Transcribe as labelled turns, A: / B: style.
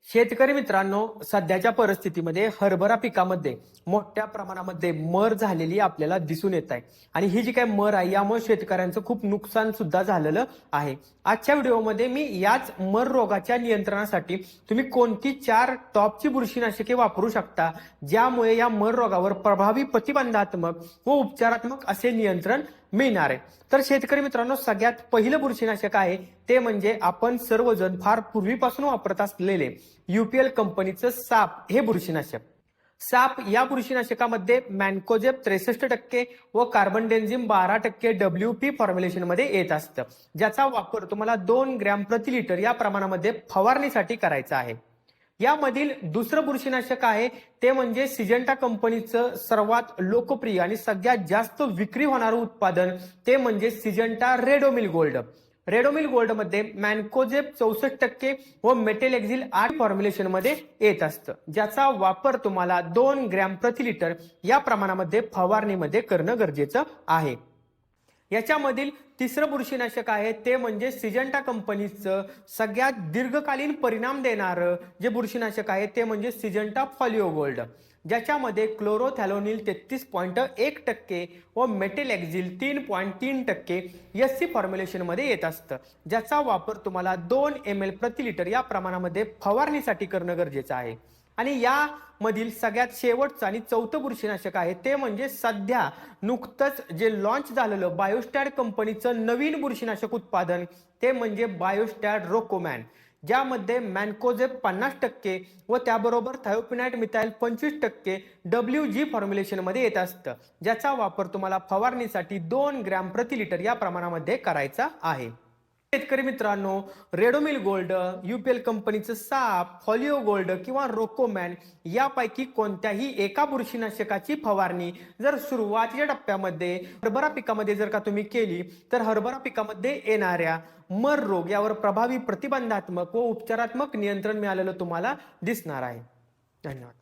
A: शेतकरी मित्रांनो, सध्याच्या परिस्थितीमध्ये हरभरा पिकामध्ये मोठ्या प्रमाणामध्ये मर झालेली आपल्याला दिसून येत आहे आणि ही जी काय मर आहे यामुळे शेतकऱ्यांचं खूप नुकसान सुद्धा झालेलं आहे. आजच्या व्हिडिओमध्ये मी याच मर रोगाच्या नियंत्रणासाठी तुम्ही कोणती 4 टॉपची बुरशीनाशके वापरू शकता ज्यामुळे या मर रोगावर प्रभावी प्रतिबंधात्मक व उपचारात्मक असे नियंत्रण मिळणार आहे. तर शेतकरी मित्रांनो, सगळ्यात पहिलं बुरशीनाशक आहे ते म्हणजे आपण सर्वजण फार पूर्वीपासून वापरत असलेले यूपीएल कंपनीचं साप हे बुरशीनाशक. साप या बुरशीनाशकामध्ये मॅन्कोजेब 63% व कार्बनडेन्झिम 12% WP फॉर्म्युलेशन मध्ये येत असतं, ज्याचा वापर तुम्हाला 2 ग्रॅम प्रति लिटर या प्रमाणामध्ये फवारणीसाठी करायचा आहे. यामधील दुसरं बुरशीनाशक आहे ते म्हणजे सिजंटा कंपनीचं सर्वात लोकप्रिय आणि सगळ्यात जास्त विक्री होणारं उत्पादन ते म्हणजे Syngenta Ridomil gold. Ridomil gold मध्ये मॅन्कोजेब 64% व मेटेलेक्झिल 8 फॉर्म्युलेशन मध्ये येत असतं, ज्याचा वापर तुम्हाला 2 ग्रॅम प्रति लिटर या प्रमाणामध्ये फवारणीमध्ये करणं गरजेचं आहे. याच्यामधील तिसरं बुरशीनाशक आहे ते म्हणजे सिजंटा कंपनीचं सगळ्यात दीर्घकालीन परिणाम देणारं जे बुरशीनाशक आहे ते म्हणजे सिजंटा फॉलिओ गोल्ड, ज्याच्यामध्ये क्लोरोथॅलोनिल 33.1% व मेटेलेक्झिल 3.3% SC फॉर्म्युलेशन मध्ये येत असतं, ज्याचा वापर तुम्हाला 2 ml प्रति लिटर या प्रमाणामध्ये फवारणीसाठी करणं गरजेचं आहे. आणि यामधील सगळ्यात शेवटचं आणि चौथं बुरशीनाशक आहे ते म्हणजे सध्या नुकतंच जे लॉन्च झालेलं बायोस्टॅड कंपनीचं नवीन बुरशीनाशक उत्पादन ते म्हणजे बायोस्टॅड रोकोमॅन, ज्यामध्ये मॅन्कोजेब 50% व त्याबरोबर थायोपिनाइट मिथाइल 25% WG फॉर्म्युलेशन मध्ये येत असतं, ज्याचा वापर तुम्हाला फवारणीसाठी 2 ग्रॅम प्रति लिटर या प्रमाणामध्ये करायचा आहे. शेतकरी मित्रांनो, रेडोमिल गोल्ड, यूपीएल कंपनीचं साप, फॉलिओ गोल्ड किंवा रोकोमॅन यापैकी कोणत्याही एका बुरशीनाशकाची फवारणी जर सुरुवातीच्या टप्प्यामध्ये हरभरा पिकामध्ये जर का तुम्ही केली तर हरभरा पिकामध्ये येणाऱ्या मर रोग यावर प्रभावी प्रतिबंधात्मक व उपचारात्मक नियंत्रण मिळालेलं तुम्हाला दिसणार आहे. धन्यवाद.